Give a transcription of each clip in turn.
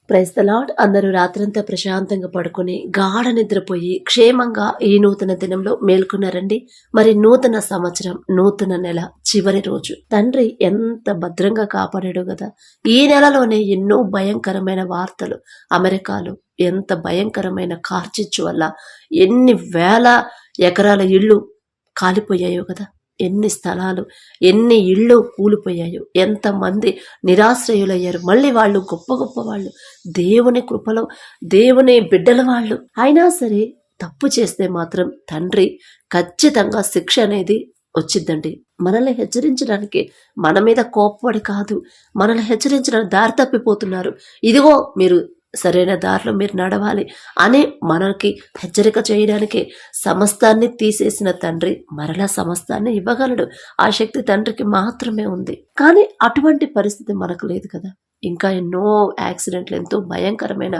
Praise the lord. అందరూ రాత్రంతా ప్రశాంతంగా పడుకొని గాఢ నిద్రపోయి క్షేమంగా ఈ నూతన దినంలో మేల్కొన్నారండి. మరి నూతన సంవత్సరం, నూతన నెల చివరి రోజు తండ్రి ఎంత భద్రంగా కాపాడాడు కదా. ఈ నెలలోనే ఎన్నో భయంకరమైన వార్తలు. అమెరికాలో ఎంత భయంకరమైన కార్చిచ్చు వల్ల ఎన్ని వేల ఎకరాల ఇళ్ళు కాలిపోయాయో కదా. ఎన్ని స్థలాలు, ఎన్ని ఇళ్ళు కూలిపోయాయో, ఎంతమంది నిరాశ్రయులయ్యారు. మళ్ళీ వాళ్ళు గొప్ప గొప్ప వాళ్ళు, దేవుని కృపలో దేవుని బిడ్డల వాళ్ళు. అయినా సరే తప్పు చేస్తే మాత్రం తండ్రి ఖచ్చితంగా శిక్ష అనేది వచ్చిద్దండి. మనల్ని హెచ్చరించడానికి, మన మీద కోప్పడి కాదు, మనల్ని హెచ్చరించడానికి దారి తప్పిపోతున్నారు, ఇదిగో మీరు సరైన దారిలో మీరు నడవాలి అని మనకి హెచ్చరిక చేయడానికి సమస్తాన్ని తీసేసిన తండ్రి మరలా సమస్తాన్ని ఇవ్వగలడు. ఆ శక్తి తండ్రికి మాత్రమే ఉంది. కానీ అటువంటి పరిస్థితి మనకు లేదు కదా. ఇంకా ఎన్నో యాక్సిడెంట్లు, ఎంతో భయంకరమైన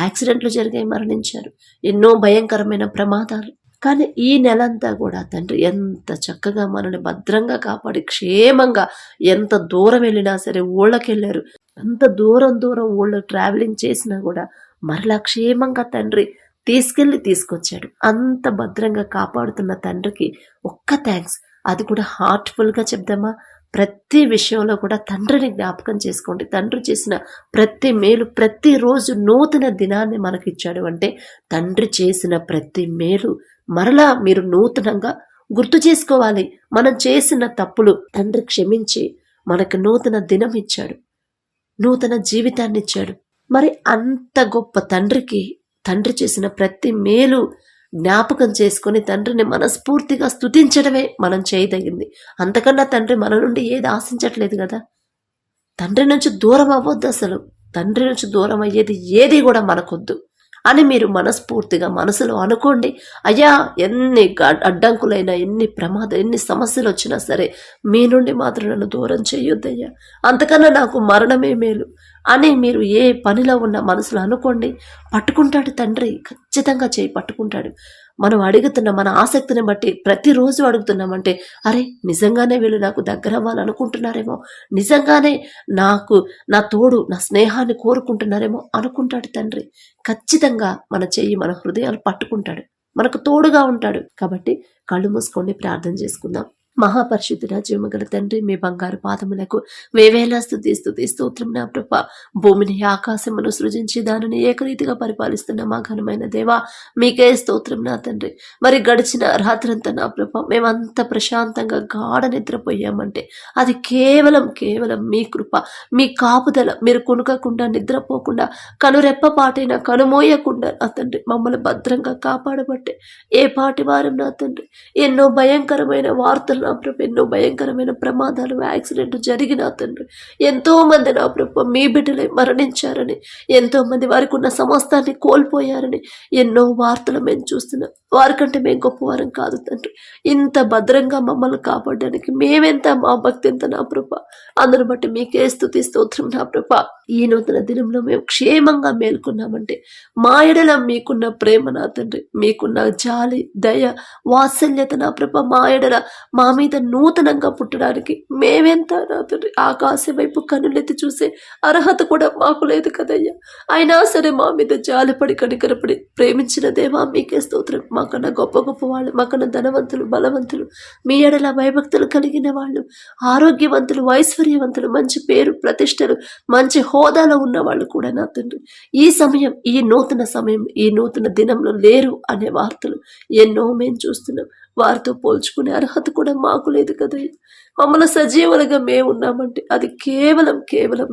యాక్సిడెంట్లు జరిగాయి, మరణించారు, ఎన్నో భయంకరమైన ప్రమాదాలు. కానీ ఈ నెలంతా కూడా తండ్రి ఎంత చక్కగా మనల్ని భద్రంగా కాపాడి క్షేమంగా, ఎంత దూరం వెళ్ళినా సరే, ఊళ్ళకెళ్ళారు, అంత దూరం ఊళ్ళో ట్రావెలింగ్ చేసినా కూడా మరలా క్షేమంగా తండ్రి తీసుకొచ్చాడు. అంత భద్రంగా కాపాడుతున్న తండ్రికి ఒక్క థ్యాంక్స్. అది కూడా హార్ట్ఫుల్గా చెప్దామా? ప్రతి విషయంలో కూడా తండ్రిని జ్ఞాపకం చేసుకోండి. తండ్రి చేసిన ప్రతి మేలు, ప్రతిరోజు నూతన దినాన్ని మనకిచ్చాడు అంటే తండ్రి చేసిన ప్రతి మేలు మరలా మీరు నూతనంగా గుర్తు చేసుకోవాలి. మనం చేసిన తప్పులు తండ్రి క్షమించి మనకు నూతన దినం ఇచ్చాడు, నూతన జీవితాన్ని ఇచ్చాడు. మరి అంత గొప్ప తండ్రికి తండ్రి చేసిన ప్రతి మేలు జ్ఞాపకం చేసుకొని తండ్రిని మనస్ఫూర్తిగా స్తుతించడమే మనం చేయదగింది. అంతకన్నా తండ్రి మన నుండి ఏది ఆశించట్లేదు కదా. తండ్రి నుంచి దూరం అవ్వద్దు. అసలు తండ్రి నుంచి దూరం అయ్యేది ఏది కూడా మనకొద్దు అని మీరు మనస్ఫూర్తిగా మనసులో అనుకోండి. అయ్యా, ఎన్ని అడ్డంకులైనా, ఎన్ని ప్రమాదం, ఎన్ని సమస్యలు వచ్చినా సరే మీ నుండి మాత్రం నన్ను దూరం చేయొద్దయ్యా, అంతకన్నా నాకు మరణమే మేలు అని మీరు ఏ పనిలో ఉన్న మనసులో అనుకోండి. పట్టుకుంటాడు తండ్రి, ఖచ్చితంగా చేయి పట్టుకుంటాడు. మనం అడుగుతున్న మన ఆసక్తిని బట్టి ప్రతిరోజు అడుగుతున్నామంటే, అరే నిజంగానే వీళ్ళు నాకు దగ్గర అవ్వాలనుకుంటున్నారేమో, నిజంగానే నాకు నా తోడు, నా స్నేహాన్ని కోరుకుంటున్నారేమో అనుకుంటాడు తండ్రి. ఖచ్చితంగా మన చెయ్యి, మన హృదయాలు పట్టుకుంటాడు, మనకు తోడుగా ఉంటాడు. కాబట్టి కళ్ళు మూసుకొని ప్రార్థన చేసుకుందాం. మహాపరిశుద్ధుడ, జీవమగల తండ్రి, మీ బంగారు పాదములకు వేవేలా స్తుతి స్తోత్రం నా ప్రభ. భూమిని ఆకాశమును సృజించి దానిని ఏకరీతిగా పరిపాలిస్తున్న మా ఘనమైన దేవా, మీకే స్తోత్రం నా తండ్రి. మరి గడిచిన రాత్రంతా నా ప్రభ మేమంతా ప్రశాంతంగా గాఢ నిద్రపోయామంటే అది కేవలం మీ కృప, మీ కాపుదల. మీరు కొనుకకుండా, నిద్రపోకుండా, కనురెప్పపాటైనా కనుమోయకుండా నా తండ్రి మమ్మల్ని భద్రంగా కాపాడబట్టే ఏ పాటి వారం నా తండ్రి. ఎన్నో భయంకరమైన వార్తలు నా ప్రభు, ఎన్నో భయంకరమైన ప్రమాదాలు, యాక్సిడెంట్ జరిగిన తండ్రి ఎంతో మంది నా ప్రభు మీ బిడ్డలై మరణించారని, ఎంతో మంది వారికి ఉన్న సమస్తాన్ని కోల్పోయారని ఎన్నో వార్తలు మేము చూస్తున్నాం. వారికంటే మేము గొప్పవారం కాదు తండ్రి. ఇంత భద్రంగా మమ్మల్ని కాపాడడానికి మేమెంత, మా భక్తి ఎంత నా ప్రభ. అందరిని బట్టి మీకే స్తుతి స్తోత్రం నా ప్రభ. ఈ నూతన దినంలో మేము క్షేమంగా మేల్కొన్నామంటే మా ఎడల మీకున్న ప్రేమ నా తండ్రి, మీకున్న జాలి, దయ, వాత్సల్యత నా ప్రభ మా ఎడల, మా మీద నూతనంగా పుట్టడానికి మేమెంత నా తండ్రి. ఆకాశం వైపు కన్నులెత్తి చూసే అర్హత కూడా మాకు లేదు కదయ్యా. అయినా సరే మా మీద జాలిపడి, కనికరపడి ప్రేమించిన దేవా మీకే స్తోత్రం. మాకన్నా గొప్ప వాళ్ళు, మాకన్నా ధనవంతులు, బలవంతులు, మీ ఎడల భయభక్తులు కలిగిన వాళ్ళు, ఆరోగ్యవంతులు, ఐశ్వర్యవంతులు, మంచి పేరు ప్రతిష్టలు, మంచి హోదాలో ఉన్న వాళ్ళు కూడా నా తండ్రి ఈ సమయం, ఈ నూతన సమయం, ఈ నూతన దినంలో లేరు అనే వార్తలు ఎన్నో మేము చూస్తున్నాం. వారితో పోల్చుకునే అర్హత కూడా మాకు లేదు కదయ్యా. మమ్మల్ని సజీవులుగా మేము ఉన్నామంటే అది కేవలం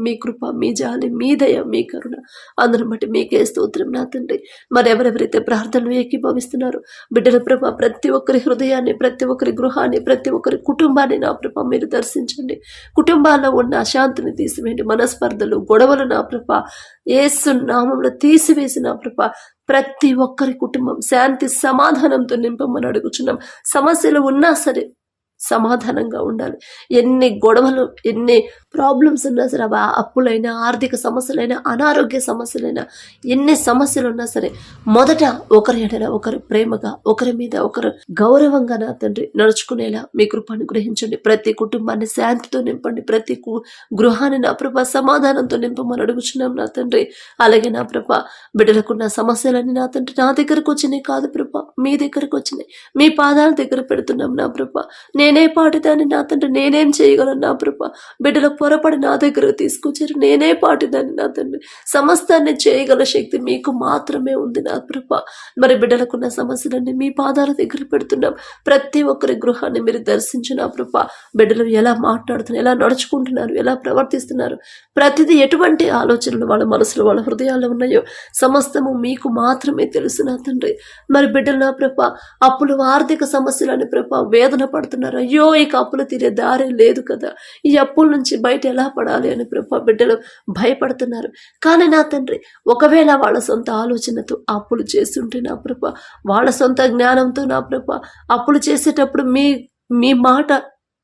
మీ కృప, మీ జాలి, మీ దయ, మీ కరుణ. అందరిని బట్టి మీకే స్తోత్రం నా తండ్రి. మరి ఎవరెవరైతే ప్రార్థనలు ఏకీభవిస్తున్నారో బిడ్డల ప్రభ, ప్రతి ఒక్కరి హృదయాన్ని, ప్రతి ఒక్కరి గృహాన్ని, ప్రతి ఒక్కరి కుటుంబాన్ని నా ప్రభ మీరు దర్శించండి. కుటుంబాల్లో ఉన్న అశాంతిని తీసివేయండి, మనస్పర్ధలు, గొడవలు నా ప్రభ యేసు నామములో తీసివేసి నా ప్రభ ప్రతి ఒక్కరి కుటుంబం శాంతి సమాధానంతో నింపమని అడుగుచున్నాం. సమస్యలు ఉన్నా సరే సమాధానంగా ఉండాలి. ఎన్ని గొడవలు, ఎన్ని ప్రాబ్లమ్స్ ఉన్నా సరే, అవి అప్పులైనా, ఆర్థిక సమస్యలైనా, అనారోగ్య సమస్యలైనా, ఎన్ని సమస్యలు ఉన్నా సరే, మొదట ఒకరి ఎడల ఒకరు ప్రేమగా, ఒకరి మీద ఒకరు గౌరవంగా నా తండ్రి నడుచుకునేలా మీ కృప అనుగ్రహించండి. ప్రతి కుటుంబాన్ని శాంతితో నింపండి. ప్రతి గృహాన్ని నా ప్రభ సమాధానంతో నింపమని అడుగుచున్నాం నా తండ్రి. అలాగే నా ప్రభ బిడ్డలకున్న సమస్యలన్నీ నా తండ్రి నా దగ్గరకు వచ్చినాయి కాదు ప్రభ, మీ దగ్గరకు వచ్చినాయి. మీ పాదాల దగ్గర పెడుతున్నాం నా ప్రభ. నేనే పాటిదాన్ని నా తండ్రి, నేనేం చేయగలను నా ప్రభ. బిడ్డల పొరపడి నా దగ్గరకు తీసుకొచ్చారు, నేనే పాటిదాన్ని నా తండ్రి. సమస్తాన్ని చేయగల శక్తి మీకు మాత్రమే ఉంది నా ప్రభ. మరి బిడ్డలకున్న సమస్యలన్నీ మీ పాదాల దగ్గర పెడుతున్నాం. ప్రతి ఒక్కరి గృహాన్ని మీరు దర్శించు నా ప్రభ. బిడ్డలు ఎలా మాట్లాడుతున్నారు, ఎలా నడుచుకుంటున్నారు, ఎలా ప్రవర్తిస్తున్నారు, ప్రతిదీ ఎటువంటి ఆలోచనలు వాళ్ళ మనసులో, వాళ్ళ హృదయాల్లో ఉన్నాయో సమస్తము మీకు మాత్రమే తెలుసు నా తండ్రి. మరి బిడ్డలు నా ప్రభ అప్పులు, ఆర్థిక సమస్యలని ప్రభ వేదన పడుతున్నారు. అయ్యో ఇక అప్పులు తీరే దారే లేదు కదా, ఈ అప్పుల నుంచి బయట ఎలా పడాలి అని ప్రభ బిడ్డలు భయపడుతున్నారు. కానీ నా తండ్రి ఒకవేళ వాళ్ళ సొంత ఆలోచనతో అప్పులు చేస్తుంటే నా ప్రభ, వాళ్ళ సొంత జ్ఞానంతో నా ప్రభ అప్పులు చేసేటప్పుడు మీ మాట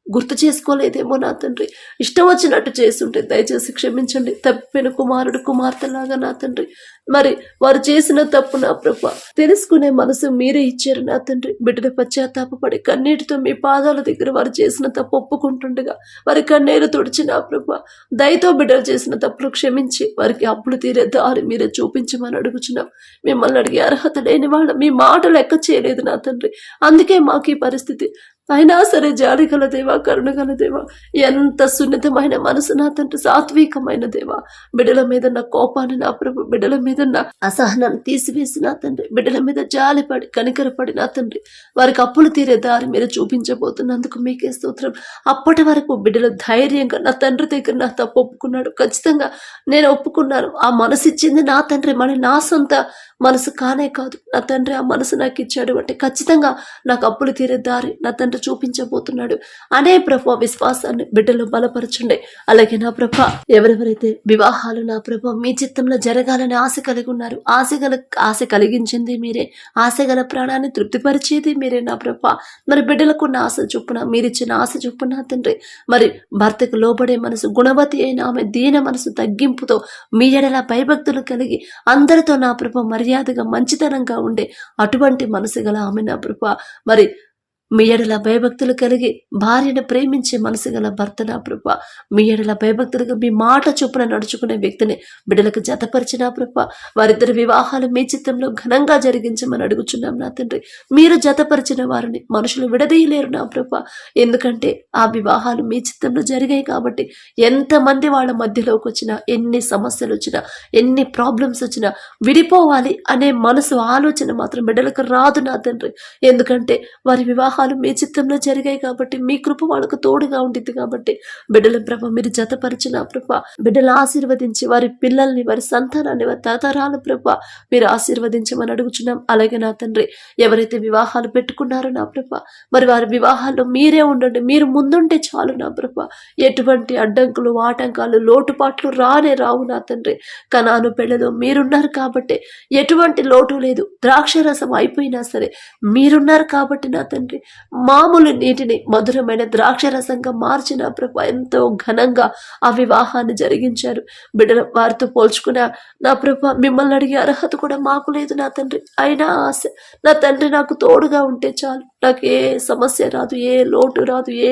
గుర్తు చేసుకోలేదేమో నా తండ్రి, ఇష్టం వచ్చినట్టు చేస్తుంటే దయచేసి క్షమించండి. తప్పిన కుమారుడు కుమార్తెలాగా నా తండ్రి మరి వారు చేసిన తప్పు నా ప్రభ తెలుసుకునే మనసు మీరే ఇచ్చారు నా తండ్రి. బిడ్డల పశ్చాత్తాపడి కన్నీటితో మీ పాదాల దగ్గర వారు చేసిన తప్పు ఒప్పుకుంటుండగా వారి కన్నీరు తుడిచి నా ప్రభ దయతో బిడ్డలు చేసిన తప్పులు క్షమించి వారికి అప్పులు తీరే దారి మీరే చూపించమని అడుగుచున్నాం. మిమ్మల్ని అడిగే అర్హత లేని వాళ్ళ మీ మాట లెక్క చేయలేదు నా తండ్రి, అందుకే మాకు ఈ పరిస్థితి. అయినా సరే జాలి గల దేవా, కరుణ గల దేవా, ఎంత సున్నితమైన మనసు నా తండ్రి, సాత్వికమైన దేవా, బిడ్డల మీద నా కోపాన్ని నా ప్రభు, బిడ్డల మీద నా అసహనాన్ని తీసివేసి నా తండ్రి, బిడ్డల మీద జాలిపడి కనికరపడి నా తండ్రి వారికి అప్పులు తీరే దారి మీరు చూపించబోతున్నందుకు మీకే స్తోత్రం. అప్పటి వరకు బిడ్డలు ధైర్యంగా నా తండ్రి దగ్గర నా తప్పు ఒప్పుకున్నాడు, ఖచ్చితంగా నేను ఒప్పుకున్నాను, ఆ మనసు ఇచ్చింది నా తండ్రి, మరి నా సొంత మనసు కానే కాదు, నా తండ్రి ఆ మనసు నాకు ఇచ్చాడు అంటే ఖచ్చితంగా నాకు అప్పులు తీరే దారి నా తండ్రి చూపించబోతున్నాడు అనే ప్రభ విశ్వాసాన్ని బిడ్డలు బలపరచండి. అలాగే నా ప్రభ ఎవరెవరైతే వివాహాలు నా ప్రభ మీ చిత్తంలో జరగాలని ఆశ కలిగి ఉన్నారు, ఆశ కలిగించింది మీరే, ఆశ గల ప్రాణాన్ని తృప్తిపరిచేది మీరే నా ప్రభ. మరి బిడ్డలకున్న ఆశ చొప్పున, మీరిచ్చిన ఆశ చొప్పున తండ్రి మరి భర్తకు లోబడే మనసు, గుణవతి అయిన ఆమె దీన మనసు, తగ్గింపుతో మీ ఎడల భయభక్తులు కలిగి అందరితో నా ప్రభ మర్యాదగా మంచితనంగా ఉండే అటువంటి మనసు గల ఆమె నా ప్రభ మరి మీ ఎడల భయభక్తులు కలిగి భార్యను ప్రేమించే మనసు గల భర్త నా ప్రభ, మీ ఎడల భయభక్తులుగా మీ మాట చొప్పున నడుచుకునే వ్యక్తిని బిడ్డలకు జతపరిచిన ప్రభ, వారిద్దరి వివాహాలు మీ చిత్తంలో ఘనంగా జరిగించమని అడుగుచున్నాం నా తండ్రి. మీరు జతపరిచిన వారిని మనుషులు విడదీయలేరు నా ప్రభ, ఎందుకంటే ఆ వివాహాలు మీ చిత్తంలో జరిగాయి కాబట్టి. ఎంతమంది వాళ్ళ మధ్యలోకి వచ్చినా, ఎన్ని సమస్యలు వచ్చినా, ఎన్ని ప్రాబ్లమ్స్ వచ్చినా విడిపోవాలి అనే మనసు, ఆలోచన మాత్రం బిడ్డలకు రాదు నా తండ్రి. ఎందుకంటే వారి వివాహాలు మీ చిత్తంలో జరిగాయి కాబట్టి, మీ కృప వాళ్ళకు తోడుగా ఉండిద్ది కాబట్టి. బిడ్డల ప్రభ మీరు జతపరిచిన ప్రభ, బిడ్డలు ఆశీర్వదించి వారి పిల్లల్ని, వారి సంతానాన్ని, వారి తరతరాల ప్రభ మీరు ఆశీర్వదించమని అడుగుచున్నాం. అలాగే నా తండ్రి ఎవరైతే వివాహాలు పెట్టుకున్నారో నా ప్రభ, మరి వారి వివాహాల్లో మీరే ఉండండి, మీరు ముందుంటే చాలు నా ప్రభ. ఎటువంటి అడ్డంకులు, ఆటంకాలు, లోటుపాట్లు రావు నా తండ్రి. కనాను పెళ్ళలో మీరున్నారు కాబట్టి ఎటువంటి లోటు లేదు. ద్రాక్షరసం అయిపోయినా సరే మీరున్నారు కాబట్టి నా తండ్రి మామూలు నీటిని మధురమైన ద్రాక్షరసంగా మార్చిన ప్రభ ఎంతో ఘనంగా ఆ వివాహాన్ని జరిగించారు. బిడ్డల వారితో పోల్చుకున్న నా ప్రభ మిమ్మల్ని అడిగే అర్హత కూడా మాకు లేదు నా తండ్రి. అయినా ఆశ నా తండ్రి నాకు తోడుగా ఉంటే చాలు, నాకు ఏ సమస్య రాదు, ఏ లోటు రాదు, ఏ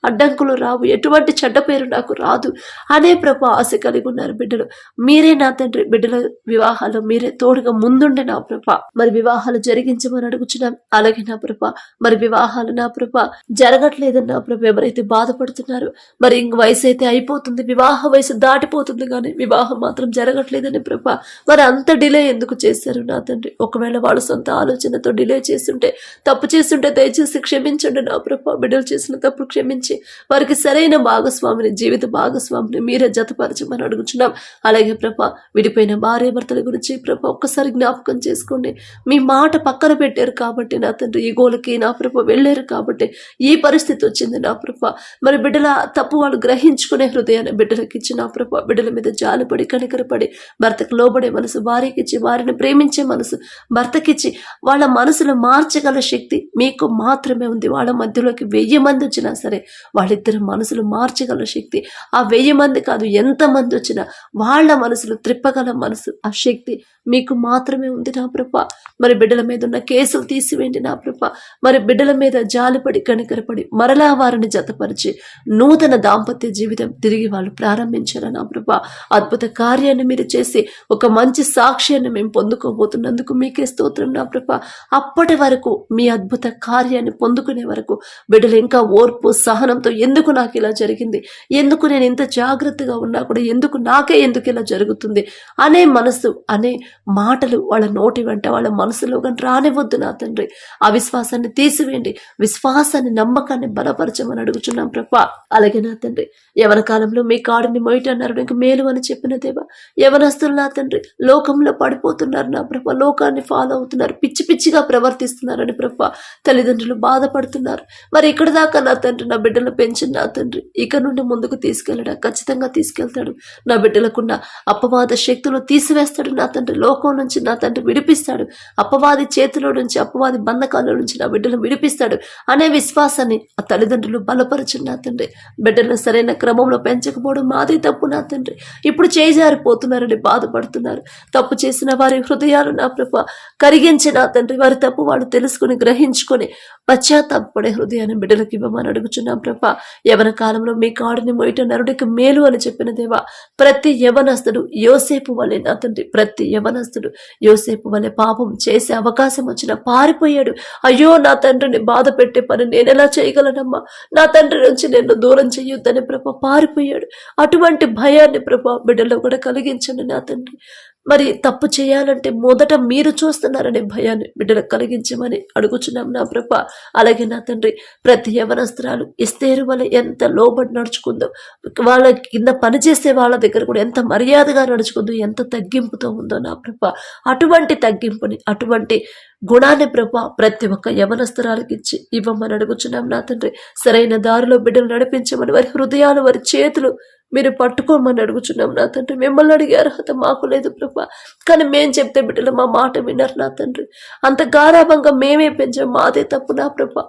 అడ్డంకులు రావు, ఎటువంటి చెడ్డ పేరు నాకు రాదు అనే ప్రభ ఆశ కలిగి ఉన్నారు బిడ్డలు. మీరే నా తండ్రి బిడ్డల వివాహాలు మీరే తోడుగా ముందుండే నా ప్రభ మరి వివాహాలు జరిగించమని అడుగుచున్నాం. అలాగే నా ప్రభ మరి వివాహాలు నా ప్రభ జరగట్లేదని నా ప్రభ ఎవరైతే బాధపడుతున్నారు, మరి ఇంక వయసు అయితే అయిపోతుంది, వివాహ వయసు దాటిపోతుంది, కానీ వివాహం మాత్రం జరగట్లేదని ప్రభ మరి అంత డిలే ఎందుకు చేశారు నా తండ్రి? ఒకవేళ వాళ్ళ సొంత ఆలోచనతో డిలే చేస్తుంటే, తప్పు చేస్తుంటే దయచేసి క్షమించండి నా ప్రభ. బిడ్డలు చేసిన తప్పు క్షమించి వారికి సరైన భాగస్వామిని, జీవిత భాగస్వామిని మీరే జతపరచమని అడుగుచున్నాం. అలాగే ప్రభ విడిపోయిన భార్య భర్తల గురించి ప్రభ ఒక్కసారి జ్ఞాపకం చేసుకోండి. మీ మాట పక్కన పెట్టారు కాబట్టి నా తండ్రి, ఈ గోలకి నా ప్రభ వెళ్ళారు కాబట్టి ఈ పరిస్థితి వచ్చింది నా ప్రభ. మరి బిడ్డల తప్పు వాళ్ళు గ్రహించుకునే హృదయాన్ని బిడ్డలకి ఇచ్చి నా ప్రభ, బిడ్డల మీద జాలిపడి కనికరపడి భర్తకు లోబడే మనసు భార్యకిచ్చి, వారిని ప్రేమించే మనసు భర్తకిచ్చి వాళ్ళ మనసును మార్చగల శక్తి మీకు మాత్రమే ఉంది. వాళ్ళ మధ్యలోకి 1000 మంది వచ్చినా సరే వాళ్ళిద్దరి మనసులు మార్చగల శక్తి ఆ 1000 మంది కాదు, ఎంతమంది వచ్చినా వాళ్ళ మనసులు త్రిప్పగల మనసు, ఆ శక్తి మీకు మాత్రమే ఉంది నా ప్రభా. మరి బిడ్డల మీద ఉన్న కేసులు తీసివేయండి నా ప్రభా. మరి బిడ్డల మీద జాలిపడి కనికరపడి మరలా వారిని జతపరిచి నూతన దాంపత్య జీవితం తిరిగి వాళ్ళు ప్రారంభించారు నా ప్రభా. అద్భుత కార్యాన్ని మీరు చేసి ఒక మంచి సాక్ష్యాన్ని మేము పొందుకోబోతున్నందుకు మీకే స్తోత్రం నా ప్రభా. అప్పటి వరకు మీ అద్భుత కార్యాన్ని పొందుకునే వరకు బిడ్డలు ఇంకా ఓర్పు సహనంతో ఎందుకు నాకు ఇలా జరిగింది, ఎందుకు నేను ఇంత జాగ్రత్తగా ఉన్నా కూడా ఎందుకు ఇలా జరుగుతుంది అనే మనసు అనే మాటలు వాళ్ళ నోటి వెంట వాళ్ళ మనసులో కానీ రానివద్దు నా తండ్రి. ఆ విశ్వాసాన్ని తీసివేయండి, విశ్వాసాన్ని నమ్మకాన్ని బలపరచమని అడుగుచున్నాం ప్రభా. అలాగే నా తండ్రి, యవన కాలంలో మీ కాడిని మొయ్యటన్నారు నీకు మేలు అని చెప్పిన దేవా. యవనస్తులు నా తండ్రి లోకంలో పడిపోతున్నారు నా ప్రభా, లోకాన్ని ఫాలో అవుతున్నారు, పిచ్చి పిచ్చిగా ప్రవర్తిస్తున్నారని ప్రభా తల్లిదండ్రులు బాధపడుతున్నారు. మరి ఇక్కడ దాకా నా తండ్రి నా బిడ్డలు పెంచిన నా తండ్రి ఇక నుండి ముందుకు తీసుకెళ్ళడా ఖచ్చితంగా తీసుకెళ్తాడు. నా బిడ్డలకున్న అపవాద శక్తులు తీసివేస్తాడు నా తండ్రి. లోకం నుంచి నా తండ్రి విడిపిస్తాడు, అపవాది చేతిలో నుంచి అపవాది బంధకాల నుంచి నా బిడ్డలు విడిపిస్తాడు అనే విశ్వాసాన్ని ఆ తల్లిదండ్రులు బలపరచు నా తండ్రి. బిడ్డలను సరైన క్రమంలో పెంచకపోవడం మాది తప్పు నా తండ్రి. ఇప్పుడు చేజారిపోతున్నారని బాధపడుతున్నారు. తప్పు చేసిన వారి హృదయాలు నా ప్రభా కరిగించి నా తండ్రి వారి తప్పు వాళ్ళు తెలుసుకుని గ్రహించుకొని పశ్చాత్తాపడే హృదయాన్ని బిడ్డలకు ఇవ్వమని అడుగుచున్నాం ప్రభా. యవన కాలంలో మీ కాడిని మొయ్యట నరుడికి మేలు అని చెప్పిన దేవా. ప్రతి యవనస్తుడు యోసేపు వలె నా తండ్రి, ప్రతి యవనస్తుడు యోసేపు వలె పాపం చేసే అవకాశం వచ్చినా పారిపోయాడు. అయ్యో నా తండ్రిని బాధ పెట్టే పని నేను ఎలా చేయగలనమ్మా, నా తండ్రి నుంచి నేను దూరం చెయ్యొద్దని ప్రభా పారిపోయాడు. అటువంటి భయాన్ని ప్రభా బిడ్డలో కూడా కలిగించండి నా తండ్రి. మరి తప్పు చేయాలంటే మొదట మీరు చూస్తున్నారనే భయాన్ని బిడ్డలకు కలిగించమని అడుగుచున్నాం నా ప్రభా. అలాగే నా తండ్రి ప్రతి యవనస్త్రాలు ఎస్తేరు వల్ల ఎంత లోబడి నడుచుకుందో, వాళ్ళ కింద పనిచేసే వాళ్ళ దగ్గర కూడా ఎంత మర్యాదగా నడుచుకుందో, ఎంత తగ్గింపుతో ఉందో నా ప్రభా. అటువంటి తగ్గింపుని అటువంటి గుణాన్ని ప్రభా ప్రతి ఒక్క యవనస్త్రాలకి ఇచ్చి ఇవ్వమని అడుగుచున్నాం నా తండ్రి. సరైన దారిలో బిడ్డలు నడిపించమని వారి హృదయాలు వారి చేతులు మీరు పట్టుకోమని అడుగుచున్నాం నా తండ్రి. మిమ్మల్ని అడిగే అర్హత మాకు లేదు ప్రభా, కానీ మేం చెప్తే బిడ్డలు మా మాట వినరు నా తండ్రి. అంత గారాభంగా మేమే పెంచాం, మాదే తప్పు నా ప్రభా.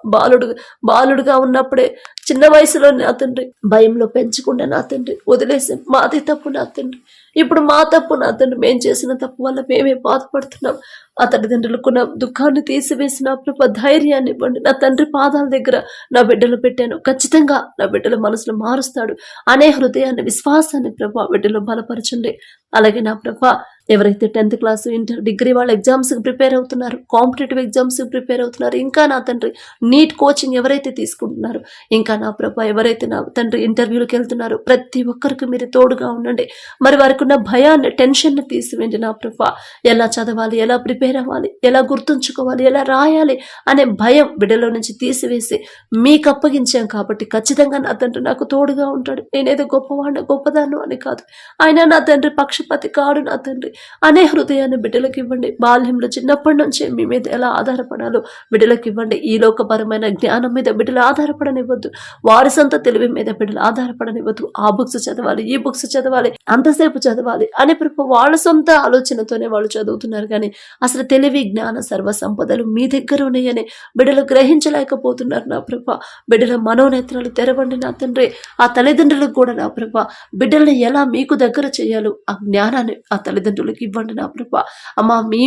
బాలుడుగా ఉన్నప్పుడే చిన్న వయసులో నా తండ్రి భయంలో పెంచకుండా నా తండ్రి వదిలేసాం, మాదే తప్పు నా తండ్రి. ఇప్పుడు మా తప్పు నా తండ్రి, మేం చేసిన తప్పు వల్ల మేమే బాధపడుతున్నాం. ఆ తల్లిదండ్రులకున్న దుఃఖాన్ని తీసివేసిన ప్రభా ధైర్యాన్ని ఇవ్వండి. నా తండ్రి పాదాల దగ్గర నా బిడ్డలు పెట్టాను, ఖచ్చితంగా నా బిడ్డల మనసును మారుస్తాడు అనే హృదయాన్ని విశ్వాసాన్ని ప్రభా బిడ్డలు బలపరచండి. అలాగే నా ప్రభా ఎవరైతే 10th క్లాస్ ఇంటర్ డిగ్రీ వాళ్ళ ఎగ్జామ్స్కి ప్రిపేర్ అవుతున్నారు, కాంపిటేటివ్ ఎగ్జామ్స్కి ప్రిపేర్ అవుతున్నారు, ఇంకా నా తండ్రి నీట్ కోచింగ్ ఎవరైతే తీసుకుంటున్నారు, ఇంకా నా ప్రభా ఎవరైతే నా తండ్రి ఇంటర్వ్యూలకు వెళ్తున్నారు, ప్రతి ఒక్కరికి మీరు తోడుగా ఉండండి. మరి వారికి ఉన్న భయాన్ని టెన్షన్ని తీసివేయండి నా ప్రభా. ఎలా చదవాలి, ఎలా ప్రిపేర్ అవ్వాలి, ఎలా గుర్తుంచుకోవాలి, ఎలా రాయాలి అనే భయం బిడ్డలో నుంచి తీసివేసి మీకు అప్పగించాం కాబట్టి ఖచ్చితంగా నా తండ్రి నాకు తోడుగా ఉంటాడు. నేనేదో గొప్పవాడిని గొప్పదాను అని కాదు, ఆయన నా తండ్రి పక్షపాతి కాడు నా తండ్రి అనే హృదయాన్ని బిడ్డలకు ఇవ్వండి. బాల్యంలో చిన్నప్పటి నుంచే మీ మీద ఎలా ఆధారపడాలో బిడ్డలకు ఇవ్వండి. ఈ లోకపరమైన జ్ఞానం మీద బిడ్డలు ఆధారపడనివ్వద్దు, వారి సొంత తెలివి మీద బిడ్డలు ఆధారపడనివ్వద్దు. ఆ బుక్స్ చదవాలి, ఈ బుక్స్ చదవాలి, అంతసేపు చదవాలి అని ప్రభు వాళ్ళ సొంత ఆలోచనతోనే వాళ్ళు చదువుతున్నారు. కానీ అసలు తెలివి జ్ఞాన సర్వ సంపదలు మీ దగ్గర ఉన్నాయని బిడ్డలు గ్రహించలేకపోతున్నారు నా ప్రభా. బిడ్డల మనోనేత్రాలు తెరవండి నా తండ్రి. ఆ తల్లిదండ్రులకు కూడా నా ప్రభా బిడ్డల్ని ఎలా మీకు దగ్గర చేయాలో ఆ జ్ఞానాన్ని ఆ తల్లిదండ్రులకు ఇవ్వండి నా ప్రభా. అమ్మా మీ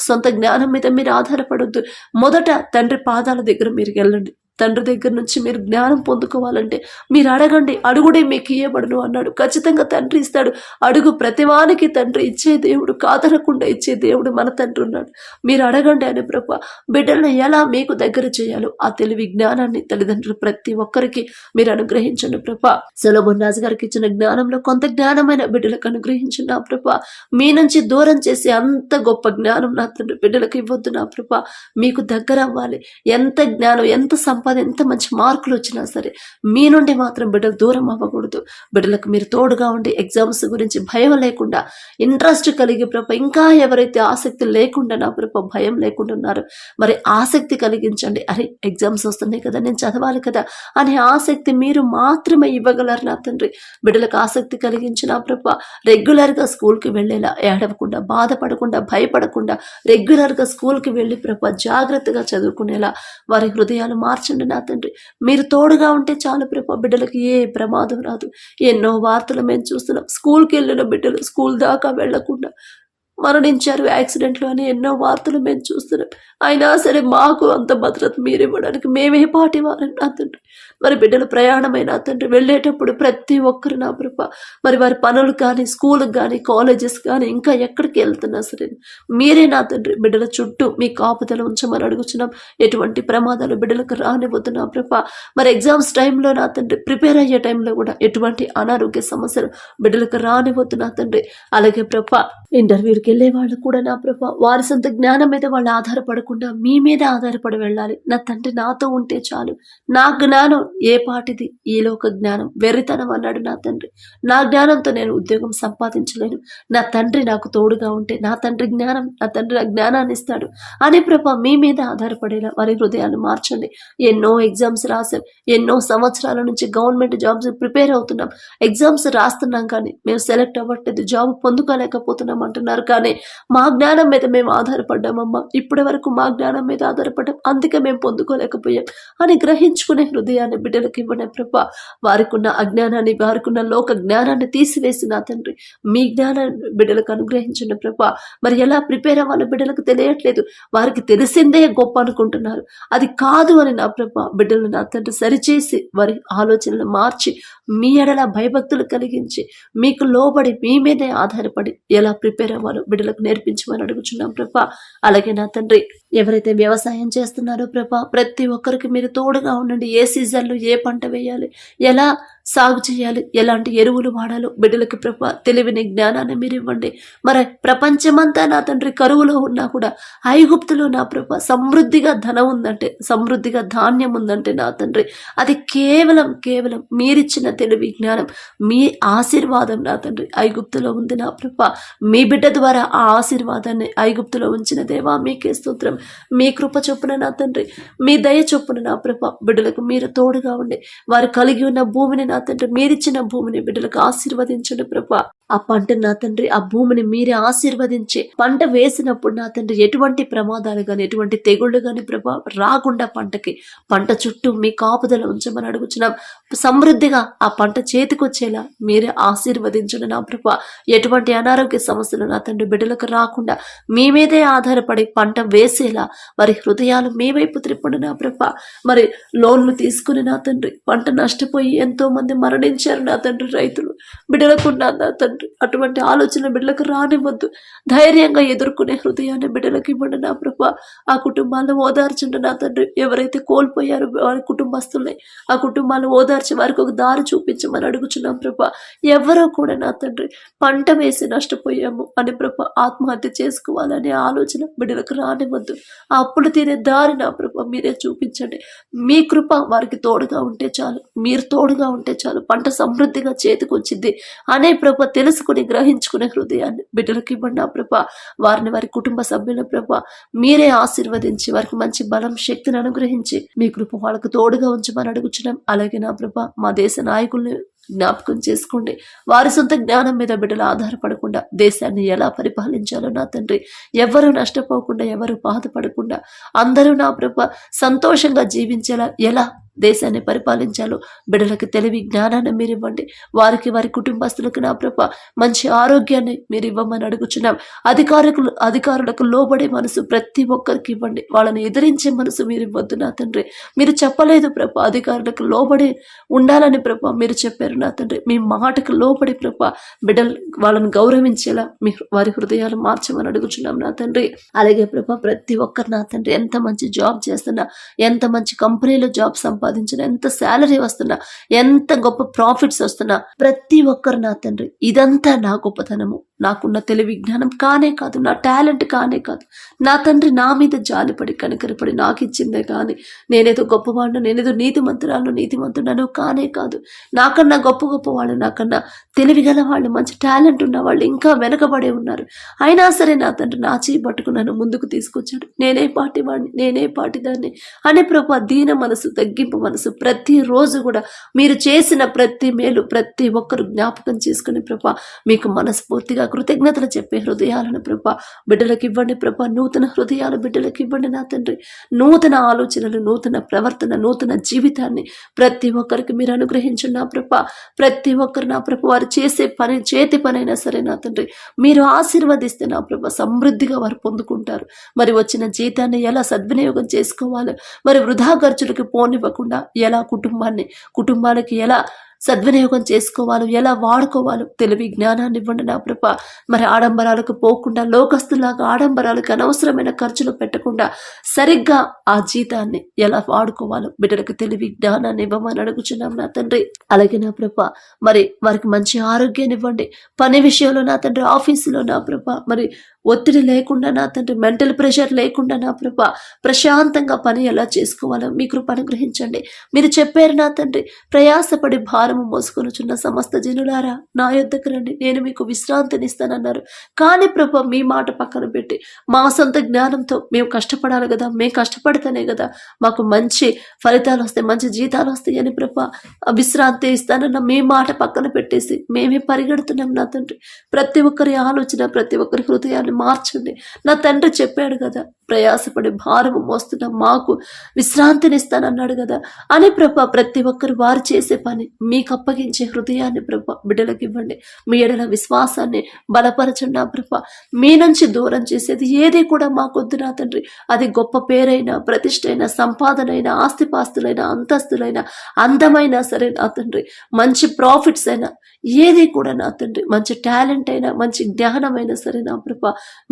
సొంత జ్ఞానం మీద మీరు ఆధారపడొద్దు, మొదట తండ్రి పాదాల దగ్గర మీరు వెళ్ళండి. తండ్రి దగ్గర నుంచి మీరు జ్ఞానం పొందుకోవాలంటే మీరు అడగండి, అడుగుడే మీకు ఇయ్యబడును అన్నాడు. ఖచ్చితంగా తండ్రి ఇస్తాడు. అడుగు ప్రతివానికి తండ్రి ఇచ్చే దేవుడు, కాదనకుండా ఇచ్చే దేవుడు మన తండ్రి ఉన్నాడు. మీరు అడగండి అని ప్రభా. బిడ్డలను ఎలా మీకు దగ్గర చేయాలో ఆ తెలివి జ్ఞానాన్ని తల్లిదండ్రులు ప్రతి ఒక్కరికి మీరు అనుగ్రహించండి ప్రభా. సొలొమోన్ రాజు గారికి ఇచ్చిన జ్ఞానంలో కొంత జ్ఞానమైన బిడ్డలకు అనుగ్రహించండి నా ప్రభా. మీ నుంచి దూరం చేసి అంత గొప్ప జ్ఞానం నా తండ్రి బిడ్డలకు ఇవ్వద్దు నా ప్రభా. మీకు దగ్గర అవ్వాలి. ఎంత జ్ఞానం, ఎంత సంపద ఎంత మంచి మార్కులు వచ్చినా సరే మీ నుండి మాత్రం బిడ్డలు దూరం అవ్వకూడదు. బిడ్డలకు మీరు తోడుగా ఉండి ఎగ్జామ్స్ గురించి భయం లేకుండా ఇంట్రెస్ట్ కలిగి ప్రభ, ఇంకా ఎవరైతే ఆసక్తి లేకుండా నా ప్రభ భయం లేకుండా ఉన్నారు, మరి ఆసక్తి కలిగించండి. అరే ఎగ్జామ్స్ వస్తున్నాయి కదా, నేను చదవాలి కదా అనే ఆసక్తి మీరు మాత్రమే ఇవ్వగలరు నా తండ్రి. బిడ్డలకు ఆసక్తి కలిగించిన ప్రభ రెగ్యులర్గా స్కూల్కి వెళ్ళేలా, ఏడవకుండా బాధపడకుండా భయపడకుండా రెగ్యులర్గా స్కూల్కి వెళ్ళి ప్రభ జాగ్రత్తగా చదువుకునేలా వారి హృదయాలు మార్చండి నా తండ్రి. మీరు తోడుగా ఉంటే చాలు ప్రభ, బిడ్డలకి ఏ ప్రమాదం రాదు. ఎన్నో వార్తలు మేము చూస్తున్నాం, స్కూల్కి వెళ్ళిన బిడ్డలు స్కూల్ దాకా వెళ్లకుండా మరణించారు యాక్సిడెంట్లు అని ఎన్నో వార్తలు మేము చూస్తున్నాం. అయినా సరే మాకు అంత భద్రత మీరు ఇవ్వడానికి మేమే పాటి వారని నా తండ్రి. మరి బిడ్డలు ప్రయాణమైన తండ్రి వెళ్ళేటప్పుడు ప్రతి ఒక్కరు నా ప్రభ మరి వారి పనులు కానీ స్కూల్కి కానీ కాలేజెస్ కానీ ఇంకా ఎక్కడికి వెళ్తున్నా సరే మీరే నా తండ్రి బిడ్డల చుట్టూ మీ కాపుదల ఉంచమని అడుగుచున్నాం. ఎటువంటి ప్రమాదాలు బిడ్డలకు రానివద్దు నా ప్రభ. మరి ఎగ్జామ్స్ టైంలో నా తండ్రి ప్రిపేర్ అయ్యే టైంలో కూడా ఎటువంటి అనారోగ్య సమస్యలు బిడ్డలకు రానివద్దు నా తండ్రి. అలాగే ప్రభ ఇంటర్వ్యూకి వెళ్ళే వాళ్ళు కూడా నా ప్రభ వారి సొంత జ్ఞానం మీద వాళ్ళు ఆధారపడకుండా మీ మీద ఆధారపడి వెళ్ళాలి నా తండ్రి. నాతో ఉంటే చాలు, నా జ్ఞానం ఏ పాటిది, ఈలోక జ్ఞానం వెర్రితనం అన్నాడు నా తండ్రి. నా జ్ఞానంతో నేను ఉద్యోగం సంపాదించలేను, నా తండ్రి నాకు తోడుగా ఉంటే నా తండ్రి జ్ఞానం, నా తండ్రి నా జ్ఞానాన్ని ఇస్తాడు అని ప్రభ మీ మీద ఆధారపడేలా వారి హృదయాన్ని మార్చండి. ఎన్నో ఎగ్జామ్స్ రాసాం, ఎన్నో సంవత్సరాల నుంచి గవర్నమెంట్ జాబ్స్ ప్రిపేర్ అవుతున్నాం, ఎగ్జామ్స్ రాస్తున్నాం కానీ మేము సెలెక్ట్ అవ్వట్లేదు, జాబ్ పొందుకోలేకపోతున్నాం అంటున్నారు. కానీ మా జ్ఞానం మీద మేము ఆధారపడ్డామమ్మా, ఇప్పటి వరకు మా జ్ఞానం మీద ఆధారపడ్డాం, అందుకే మేము పొందుకోలేకపోయాం అని గ్రహించుకునే హృదయాన్ని బిడ్డలకు ఇవ్వనే ప్రభ. వారికి ఉన్న అజ్ఞానాన్ని, వారికి ఉన్న లోక జ్ఞానాన్ని తీసివేసి నా తండ్రి మీ జ్ఞానాన్ని బిడ్డలకు అనుగ్రహించిన ప్రభ. మరి ఎలా ప్రిపేర్ అవ్వాలో బిడ్డలకు తెలియట్లేదు, వారికి తెలిసిందే గొప్ప అనుకుంటున్నారు, అది కాదు అని నా ప్రభ బిడ్డలు నా తండ్రి సరిచేసి వారి ఆలోచనలు మార్చి మీ ఎడల భయభక్తులు కలిగించి మీకు లోబడి మీ మీదే ఆధారపడి ఎలా ప్రిపేర్ అవ్వాలో బిడ్డలకు నేర్పించమని అడుగుచున్నాం ప్రభ. అలాగే నా తండ్రి ఎవరైతే వ్యవసాయం చేస్తున్నారో ప్రభ ప్రతి ఒక్కరికి మీరు తోడుగా ఉండండి. ఏ సీజన్లో ఏ పంట వేయాలి, ఎలా సాగు చేయాలి, ఎలాంటి ఎరువులు వాడాలో బిడ్డలకి ప్రభ తెలివిని జ్ఞానాన్ని మీరు ఇవ్వండి. మరి ప్రపంచమంతా నా తండ్రి కరువులో ఉన్నా కూడా ఐగుప్తులో నా ప్రభ సమృద్ధిగా ధనం ఉందంటే, సమృద్ధిగా ధాన్యం ఉందంటే నా తండ్రి అది కేవలం మీరిచ్చిన తెలివి జ్ఞానం మీ ఆశీర్వాదం నా తండ్రి ఐగుప్తులో ఉంది నా ప్రభ. మీ బిడ్డ ద్వారా ఆ ఆశీర్వాదాన్ని ఐగుప్తులో ఉంచిన దేవా మీకే స్తోత్రం. మీ కృప చొప్పున నా తండ్రి, మీ దయ చొప్పున నా ప్రభ బిడ్డలకు మీరు తోడుగా ఉండి వారు కలిగి ఉన్న భూమిని నా తండ్రి మీరిచ్చిన భూమిని బిడ్డలకు ఆశీర్వదించండి ప్రభ. ఆ పంట నా తండ్రి ఆ భూమిని మీరే ఆశీర్వదించి పంట వేసినప్పుడు నా తండ్రి ఎటువంటి ప్రమాదాలు కానీ ఎటువంటి తెగుళ్ళు కానీ ప్రభ రాకుండా పంట చుట్టూ మీ కాపుదల ఉంచమని అడుగుచున్నాం. సమృద్ధిగా ఆ పంట చేతికొచ్చేలా మీరే ఆశీర్వదించండి నా ప్రభ. ఎటువంటి అనారోగ్య సమస్యలు నా తండ్రి బిడ్డలకు రాకుండా మీ మీదే ఆధారపడి పంట వేసేలా వారి హృదయాలు మీ వైపు త్రిప్పండి నా ప్రభ. మరి లోన్లు తీసుకుని నా తండ్రి పంట నష్టపోయి ఎంతో మంది మరణించారు నా తండ్రి రైతులు. బిడ్డలకు నా తండ్రి అటువంటి ఆలోచన బిడ్డలకు రానివ్వద్దు. ధైర్యంగా ఎదుర్కొనే హృదయాన్ని బిడ్డలకు ఇవ్వండి నా ప్రభ. ఆ కుటుంబాలను ఓదార్చండి నా తండ్రి. ఎవరైతే కోల్పోయారో వారి కుటుంబస్తుల్ని ఆ కుటుంబాలను ఓదార్చి వారికి ఒక దారి చూపించమని అడుగుచున్నాం ప్రభ. ఎవరో కూడా నా తండ్రి పంట వేసి నష్టపోయాము అని ప్రభ ఆత్మహత్య చేసుకోవాలనే ఆలోచన బిడ్డలకు రానివ్వద్దు. ఆ అప్పులు తీరే దారి నా ప్రభ మీరే చూపించండి. మీ కృప వారికి తోడుగా ఉంటే చాలు, మీరు తోడుగా ఉంటే చాలు, పంట సమృద్ధిగా చేతికి వచ్చింది అనే ప్రభ తెలుసుకుని గ్రహించుకునే హృదయాన్ని బిడ్డలకు ఇవ్వండి నా ప్రభ. వారిని వారి కుటుంబ సభ్యుల ప్రభ మీరే ఆశీర్వదించి వారికి మంచి బలం శక్తిని అనుగ్రహించి మీ కృప వాళ్ళకు తోడుగా ఉంచమని అడుగుచున్నాం. అలాగే నా ప్రభ మా దేశ నాయకుల్ని జ్ఞాపకం చేసుకోండి. వారి సొంత జ్ఞానం మీద బిడ్డలు ఆధారపడకుండా దేశాన్ని ఎలా పరిపాలించాలో నా తండ్రి ఎవరు నష్టపోకుండా ఎవరు బాధపడకుండా అందరూ నా ప్రభ సంతోషంగా జీవించేలా ఎలా దేశాన్ని పరిపాలించాలో బిడ్డలకి తెలివి జ్ఞానాన్ని మీరు ఇవ్వండి. వారికి వారి కుటుంబస్తులకు నా ప్రభ మంచి ఆరోగ్యాన్ని మీరు ఇవ్వమని అడుగుచున్నాం. అధికారులకు లోబడే మనసు ప్రతి ఒక్కరికి ఇవ్వండి. వాళ్ళని ఎదిరించే మనసు మీరు ఇవ్వద్దు నా తండ్రి. మీరు చెప్పలేదు ప్రభ అధికారులకు లోబడి ఉండాలని ప్రభ మీరు చెప్పారు నా తండ్రి. మీ మాటకు లోబడి ప్రభ బిడ్డలు వాళ్ళని గౌరవించేలా మీ వారి హృదయాలు మార్చమని అడుగుచున్నాం నా తండ్రి. అలాగే ప్రభ ప్రతి ఒక్కరు నా తండ్రి ఎంత మంచి జాబ్ చేస్తున్నా, ఎంత మంచి కంపెనీలో జాబ్ సంపాదించిన, ఎంత శాలరీ వస్తున్నా, ఎంత గొప్ప ప్రాఫిట్స్ వస్తున్నా ప్రతి ఒక్కరు నా తండ్రి ఇదంతా నా గొప్పతనము, నాకున్న తెలివి జ్ఞానం కానే కాదు, నా టాలెంట్ కానే కాదు. నా తండ్రి నా మీద జాలిపడి కనికరపడి నాకు ఇచ్చిందే కానీ నేనేదో గొప్పవాడిను, నేనేదో నీతిమంతుడను కానే కాదు. నాకన్నా గొప్ప వాళ్ళు, నాకన్నా తెలివి గల వాళ్ళు, మంచి టాలెంట్ ఉన్న వాళ్ళు ఇంకా వెనకబడే ఉన్నారు. అయినా సరే నా తండ్రి నా చేయి పట్టుకుని నన్ను ముందుకు తీసుకొచ్చాడు. నేనే పాటివాడిని, నేనే పాటిదాన్ని అనే ప్రభా దీన మనసు, తగ్గింపు మనసు ప్రతిరోజు కూడా మీరు చేసిన ప్రతి మేలు ప్రతి ఒక్కరు జ్ఞాపకం చేసుకుని ప్రభా మీకు మనస్ఫూర్తిగా కృతజ్ఞతలు చెప్పే హృదయాలను ప్రభా బిడ్డలకు ఇవ్వండి. ప్రభా నూతన హృదయాలు బిడ్డలకు ఇవ్వండి నా తండ్రి. నూతన ఆలోచనలు, నూతన ప్రవర్తన, నూతన జీవితాన్ని ప్రతి ఒక్కరికి మీరు అనుగ్రహించండి నా ప్రభా. ప్రతి ఒక్కరు నా ప్రభు వారు చేసే పని, చేతి పని అయినా సరే నా తండ్రి మీరు ఆశీర్వదిస్తే నా ప్రభా సమృద్ధిగా వారు పొందుకుంటారు. మరి వచ్చిన జీతాన్ని ఎలా సద్వినియోగం చేసుకోవాలో, మరి వృధా ఖర్చులకు పోనివ్వకుండా ఎలా కుటుంబానికి ఎలా సద్వినియోగం చేసుకోవాలో, ఎలా వాడుకోవాలో తెలివి జ్ఞానాన్ని ఇవ్వండి నా ప్రభా. మరి ఆడంబరాలకు పోకుండా, లోకస్తులాగా ఆడంబరాలకు అనవసరమైన ఖర్చులు పెట్టకుండా సరిగ్గా ఆ జీతాన్ని ఎలా వాడుకోవాలో బిడ్డలకు తెలివి జ్ఞానాన్ని ఇవ్వమని అడుగుచున్నాం నా తండ్రి. అలాగే నా ప్రభా మరి వారికి మంచి ఆరోగ్యాన్ని ఇవ్వండి. పని విషయంలో నా తండ్రి, ఆఫీసులో నా ప్రభా మరి ఒత్తిడి లేకుండా నా తండ్రి, మెంటల్ ప్రెషర్ లేకుండా నా ప్రభా ప్రశాంతంగా పని ఎలా చేసుకోవాలో మీ కృప అనుగ్రహించండి. మీరు చెప్పారు నా తండ్రి, ప్రయాసపడి భారము మోసుకొనుచున్న సమస్త జనులారా నా యొద్దకు రండి, నేను మీకు విశ్రాంతినిస్తానన్నారు. కానీ ప్రభా మీ మాట పక్కన పెట్టి మా సొంత జ్ఞానంతో మేము కష్టపడాలి కదా, మేము కష్టపడితేనే కదా మాకు మంచి ఫలితాలు వస్తాయి, మంచి జీతాలు వస్తాయి అని ప్రభా విశ్రాంతి ఇస్తానన్న మీ మాట పక్కన పెట్టేసి మేమే పరిగెడుతున్నాం నా తండ్రి. ప్రతి ఒక్కరి ఆలోచన, ప్రతి ఒక్కరి హృదయాన్ని మార్చండి. నా తండ్రి చెప్పాడు కదా, ప్రయాసపడి భారము మోస్తున్న మాకు విశ్రాంతినిస్తానన్నాడు కదా అని ప్రభా ప్రతి ఒక్కరు వారు చేసే పని మీకు అప్పగించే హృదయాన్ని ప్రభా బిడ్డలకు ఇవ్వండి. మీ ఎడల విశ్వాసాన్ని బలపరచండి నా ప్రభా. మీ నుంచి దూరం చేసేది ఏది కూడా మాకొద్దు నా తండ్రి. అది గొప్ప పేరైనా, ప్రతిష్టైన, సంపాదనైనా, ఆస్తిపాస్తులైనా, అంతస్తులైనా, అందమైనా సరే నా తండ్రి, మంచి ప్రాఫిట్స్ అయినా ఏది కూడా నా తండ్రి, మంచి టాలెంట్ అయినా, మంచి జ్ఞానమైనా సరే నా ప్రభా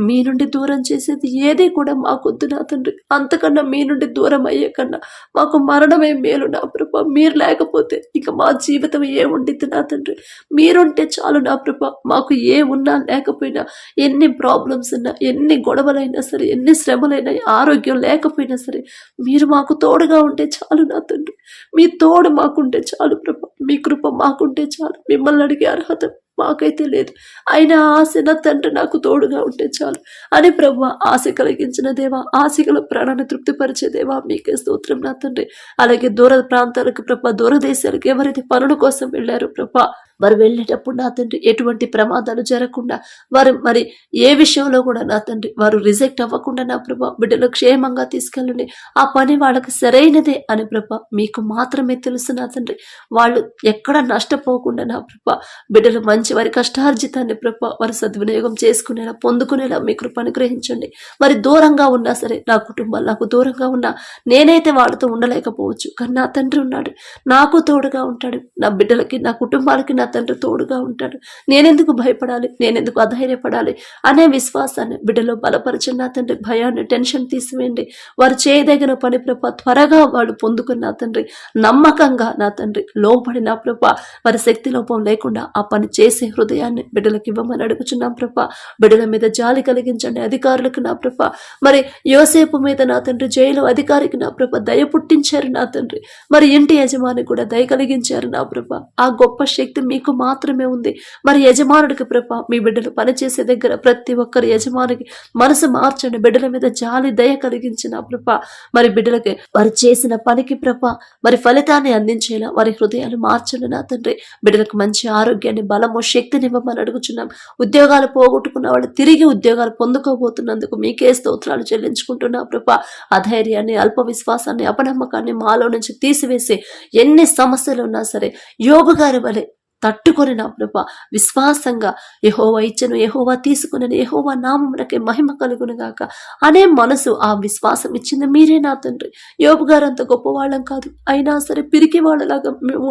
మీ నుండి దూరం చేసేది ఏది కూడా మాకొద్దు నా తండ్రి. అంతకన్నా మీ నుండి దూరం అయ్యే కన్నా మాకు మరణమే మేలు నా ప్రభా. మీరు లేకపోతే ఇక మా జీవితం ఏముండిద్ది నా తండ్రి. మీరుంటే చాలు నా ప్రభా. మాకు ఏ ఉన్నా లేకపోయినా, ఎన్ని ప్రాబ్లమ్స్ ఉన్నా, ఎన్ని గొడవలైనా సరే, ఎన్ని శ్రమలైనా, ఆరోగ్యం లేకపోయినా సరే మీరు మాకు తోడుగా ఉంటే చాలు నా తండ్రి. మీ తోడు మాకుంటే చాలు ప్రభా. మీ కృప మాకుంటే చాలు. మిమ్మల్ని అడిగే అర్హత మాకైతే లేదు, అయినా ఆశ నా తండ్రి నాకు తోడుగా ఉంటే చాలు అని ప్రభు ఆశ కలిగించిన దేవా, ఆశగల ప్రాణాన్ని తృప్తిపరిచే దేవా మీకే స్తోత్రం నా తండ్రి. అలాగే దూర ప్రాంతాలకు ప్రభా, దూర దేశాలకు ఎవరైతే పనుల కోసం వెళ్ళారో ప్రభా, వారు వెళ్ళేటప్పుడు నా తండ్రి ఎటువంటి ప్రమాదాలు జరగకుండా, వారు మరి ఏ విషయంలో కూడా నా తండ్రి వారు రిజెక్ట్ అవ్వకుండా నా ప్రభా బిడ్డలు క్షేమంగా తీసుకెళ్ళండి. ఆ పని వాళ్ళకి సరైనదే అని ప్రభా మీకు మాత్రమే తెలుసు నా తండ్రి. వాళ్ళు ఎక్కడ నష్టపోకుండా నా ప్రభా బిడ్డలు మంచి వారి కష్టార్జితాన్ని ప్రభా వారు సద్వినియోగం చేసుకునేలా, పొందుకునేలా మీ కృప అనుగ్రహించండి. మరి దూరంగా ఉన్నా సరే, నా కుటుంబాలు నాకు దూరంగా ఉన్నా, నేనైతే వాళ్ళతో ఉండలేకపోవచ్చు, కానీ నా తండ్రి ఉన్నాడు, నాకు తోడుగా ఉంటాడు. నా బిడ్డలకి, నా కుటుంబాలకి నా తండ్రి తోడుగా ఉంటాడు. నేనెందుకు భయపడాలి, నేనెందుకు అధైర్యపడాలి అనే విశ్వాసాన్ని బిడ్డలో బలపరచండి నా తండ్రి. భయాన్ని, టెన్షన్ తీసివేయండి. వారు చేయదగిన పని ప్రభా త్వరగా వాళ్ళు పొందుకుని నా తండ్రి నమ్మకంగా నా తండ్రి లోపడి నా ప్రభా వారి శక్తి లోపం లేకుండా ఆ పని చేసే హృదయాన్ని బిడ్డలకు ఇవ్వమని అడుగుచున్నాం ప్రభా. బిడ్డల మీద జాలి కలిగించండి. అధికారులకు నా ప్రభా, మరి యోసేపు మీద నా తండ్రి జైలు అధికారికి నా ప్రభా దయ పుట్టించారు నా తండ్రి. మరి ఇంటి యజమాని కూడా దయ కలిగించారు నా ప్రభా. ఆ గొప్ప శక్తి మీకు మాత్రమే ఉంది. మరి యజమానుడికి ప్రభా మీ బిడ్డలు పనిచేసే దగ్గర ప్రతి ఒక్కరి యజమానికి మనసు మార్చండి. బిడ్డల మీద జాలి దయ కలిగించిన ప్రభా, మరి బిడ్డలకి వారు చేసిన పనికి ప్రభా మరి ఫలితాన్ని అందించేలా వారి హృదయాలు మార్చండి నా తండ్రి. బిడ్డలకు మంచి ఆరోగ్యాన్ని, బలము, శక్తిని ఇవ్వమని అడుగుచున్నాం. ఉద్యోగాలు పోగొట్టుకున్న వాళ్ళు తిరిగి ఉద్యోగాలు పొందుకోబోతున్నందుకు మీకే స్తోత్రాలు చెల్లించుకుంటున్నా ప్రభా. అధైర్యాన్ని, అల్ప విశ్వాసాన్ని, అపనమ్మకాన్ని మాలో నుంచి తీసివేసి ఎన్ని సమస్యలు ఉన్నా సరే యోబు గారి వలె తట్టుకొని నా ప్రభా విశ్వాసంగా యెహోవా ఇచ్చను, యెహోవా తీసుకునని, యెహోవా నామమునకే మహిమ కలుగును గాక అనే మనసు, ఆ విశ్వాసం ఇచ్చింది మీరే నా తండ్రి. యోబు గారు అంత గొప్పవాళ్ళం కాదు, అయినా సరే పిరికి వాళ్ళలాగా మేము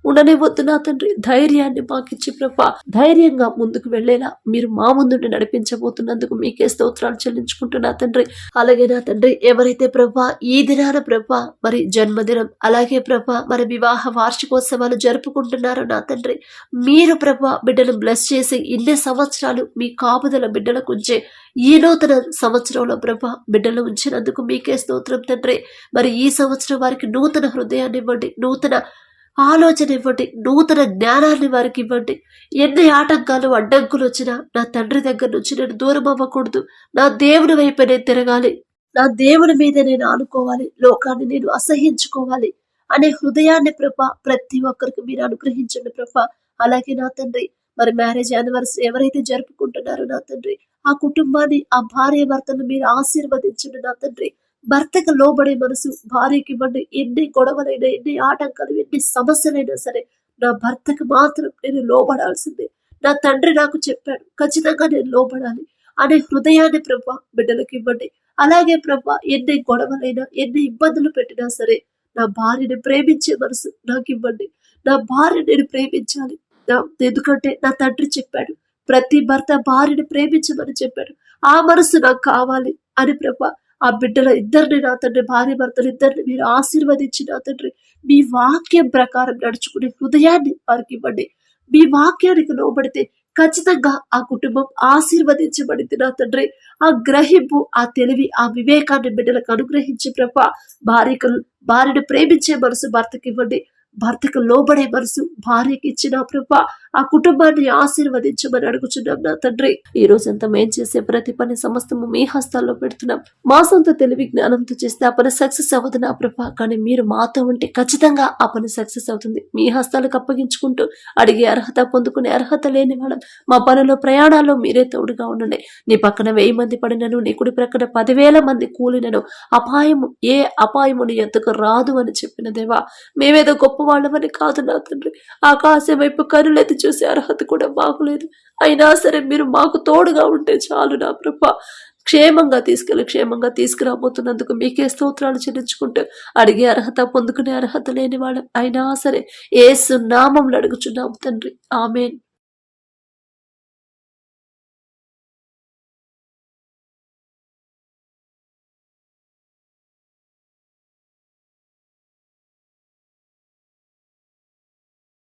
ఉండనివ్వద్దు నా తండ్రి. ధైర్యాన్ని మాకిచ్చి ప్రభా ధైర్యంగా ముందుకు వెళ్లేలా మీరు మా ముందుండి నడిపించబోతున్నందుకు మీకే స్తోత్రాలు చెల్లించుకుంటున్నా తండ్రి. అలాగే నా తండ్రి ఎవరైతే ప్రభా ఈ దినాన ప్రభా మరి జన్మదినం, అలాగే ప్రభా మరి వివాహ వార్షికోత్సవాలు జరుపుకుంటున్నారో నా తండ్రి తండ్రి. మీరు ప్రభా బిడ్డలు బ్లెస్ చేసి ఇన్ని సంవత్సరాలు మీ కాపుదల బిడ్డలకు ఉంచే ఈ నూతన సంవత్సరంలో ప్రభా బిడ్డలు ఉంచినందుకు మీకే స్తోత్రం తండ్రి. మరి ఈ సంవత్సరం వారికి నూతన హృదయాన్ని ఇవ్వండి, నూతన ఆలోచన ఇవ్వండి, నూతన జ్ఞానాన్ని వారికి ఇవ్వండి. ఎన్ని ఆటంకాలు అడ్డంకులు వచ్చినా నా తండ్రి దగ్గర నుంచి నేను దూరం అవ్వకూడదు. నా దేవుని వైపు నేను తిరగాలి, నా దేవుని మీద నేను ఆనుకోవాలి, లోకాన్ని నేను అసహించుకోవాలి అనే హృదయాన్ని ప్రభా ప్రతి ఒక్కరికి మీరు అనుగ్రహించండి ప్రభా. అలాగే నా తండ్రి మరి మ్యారేజ్ యానివర్సరీ ఎవరైతే జరుపుకుంటున్నారో నా తండ్రి, ఆ కుటుంబాన్ని, ఆ భార్య భర్తను మీరు ఆశీర్వదించండి నా తండ్రి. భర్తకు లోబడే మనసు భార్యకి ఇవ్వండి. ఎన్ని గొడవలైనా, ఎన్ని ఆటంకాలు, ఎన్ని సమస్యలైనా సరే నా భర్తకు మాత్రం నేను లోబడాల్సిందే. నా తండ్రి నాకు చెప్పాడు, ఖచ్చితంగా నేను లోబడాలి అనే హృదయాన్ని ప్రభా బిడ్డలకు ఇవ్వండి. అలాగే ప్రభా ఎన్ని గొడవలైనా, ఎన్ని ఇబ్బందులు పెట్టినా సరే నా భార్యని ప్రేమించే మనసు నాకు ఇవ్వండి. నా భార్య నేను ప్రేమించాలి. ఎందుకంటే నా తండ్రి చెప్పాడు, ప్రతి భర్త భార్యని ప్రేమించమని చెప్పాడు. ఆ మనసు నాకు కావాలి అని ప్రభా ఆ బిడ్డల ఇద్దరిని నా తండ్రి, భార్య భర్తలు ఇద్దరిని మీరు ఆశీర్వదించి నా తండ్రి మీ వాక్యం ప్రకారం నడుచుకునే హృదయాన్ని వారికి ఇవ్వండి. మీ వాక్యానికి లోబడితే ఖచ్చితంగా ఆ కుటుంబం ఆశీర్వదించబడింది నా తండ్రి. ఆ గ్రహింపు, ఆ తెలివి, ఆ వివేకాన్ని బిడ్డలకు అనుగ్రహించి ప్రభా భార్యను ప్రేమించే మనసు భర్తకి ఇవ్వండి. భర్తకు లోబడే మనసు భార్యకి ఇచ్చిన ప్రభా ఆ కుటుంబాన్ని ఆశీర్వదించమని అడుగుచున్నాం నా తండ్రి. ఈ రోజంతా మేం చేసే ప్రతి పని సమస్తము మీ హస్తాల్లో పెడుతున్నాం. మా సొంత తెలివి జ్ఞానంతో చేస్తే ఆ పని సక్సెస్ అవ్వదు నా ప్రభా, కానీ మీరు మాతో ఉంటే ఖచ్చితంగా ఆ పని సక్సెస్ అవుతుంది. మీ హస్తాలకు అప్పగించుకుంటూ అడిగే అర్హత, పొందుకునే అర్హత లేని వాళ్ళం. మా పనుల ప్రయాణాల్లో మీరే తోడుగా ఉండండి. నీ పక్కన 1000 మంది పడినను, నీ కుడి ప్రక్కన 10,000 మంది కూలినను ఏ అపాయము నీ ఎద్దుకు రాదు అని చెప్పిన దేవా, మేమేదో గొప్ప వాళ్ళమని కాదు నా తండ్రి. ఆకాశం వైపు కనులెత్తి చూసే అర్హత కూడా మాకు లేదు. అయినా సరే మీరు మాకు తోడుగా ఉంటే చాలు నా ప్రభా. క్షేమంగా తీసుకురాబోతున్నందుకు మీకే స్తోత్రాలు చెల్లించుకుంటూ అడిగే అర్హత, పొందుకునే అర్హత లేని వాళ్ళం అయినా సరే యేసు నామములో అడుగుచున్నాము తండ్రి. ఆమేన్.